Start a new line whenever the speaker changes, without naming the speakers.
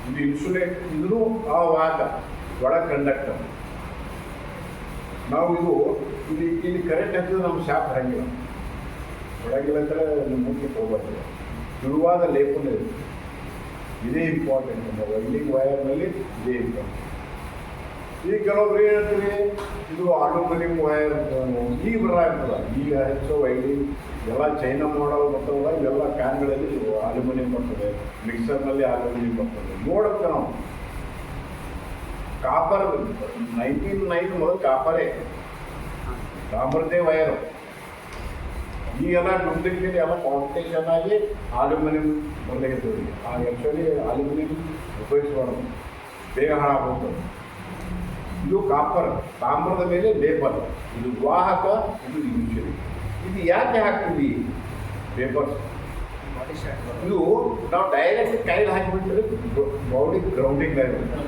ಇದು ಇನ್ಸುಲೇಟ್, ಇದೂ ಆ ವಾಹಕ ಒಳ ಕಂಡಕ್ಟರ್. ನಾವು ಇಲ್ಲಿ ಕರೆಂಟ್ ಹಾಕಿದ್ರೆ ನಮ್ಮ ಶಾಪ್ ಹರಂಗಿಲ್ಲ, ಹೊಡಂಗಿಲ್ಲ ಅಂದರೆ ಮುಖ್ಯ ಹೋಗ್ಬಾರ್ದು. ಶುರುವಾದ ಲೇಪನ ಇದೇ ಇಂಪಾರ್ಟೆಂಟ್. ನಮ್ಮ ವೈಂಡಿಂಗ್ ವೈರ್ನಲ್ಲಿ ಇದೇ ಇಂಪಾರ್ಟೆಂಟ್. ಈಗ ಕೆಲವೊಬ್ರು ಏನು ಹೇಳ್ತೀವಿ, ಇದು ಅಲ್ಯೂಮಿನಿಯಂ ವೈರ್ ಈಗ ಬರಲಾಗ್ತದೆ. ಈಗ ಹೆಚ್ಚು ವೈಂಡಿಂಗ್ ಎಲ್ಲ ಚೈನಾ ಮಾಡಲ್ ಬರ್ತವಲ್ಲ, ಇವೆಲ್ಲ ಕ್ಯಾನ್ಗಳಲ್ಲಿ ಅಲ್ಯೂಮಿನಿಯಂ ಬರ್ತದೆ, ಮಿಕ್ಸರ್ನಲ್ಲಿ ಅಲ್ಯೂಮಿನಿಯಂ ಬರ್ತದೆ. ನೋಡುತ್ತೆ ನಾವು ಕಾಪರ್ 99 ಮೊದಲು ಕಾಪರೇ, ತಾಮ್ರದೇ ವೈರು. ಈಗೆಲ್ಲ ಡೂಪ್ಲಿಕೇಟ್ ಎಲ್ಲ ಕಾಂಪಿಟೇಷನ್ ಆಗಿ ಅಲ್ಯೂಮಿನಿಯಂ ಬರಲಿಕ್ಕೆ. ಆ್ಯಕ್ಚುಲಿ ಅಲ್ಯೂಮಿನಿಯಂ ಉಪಯೋಗಿಸಬಾರ್ದು, ಬೇಗ ಹಾಳಾಗ್ತದೆ. ಇದು ಕಾಪರ್, ತಾಮ್ರದ ಮೇಲೆ ಲೇಬಲ್. ಇದು ವಾಹಕ, ಇದು ಯೂಶಲಿ. ಇದು ಯಾಕೆ ಹಾಕ್ತೀವಿ ಪೇಪರ್ಸ್? ಇದು ನಾವು ಡೈರೆಕ್ಟ್ ಕೈಲಿ ಹಾಕಿಬಿಟ್ರೆ ಬಾಡಿ ಗ್ರೌಂಡಿಂಗ್ ಆಗಿರುತ್ತೆ.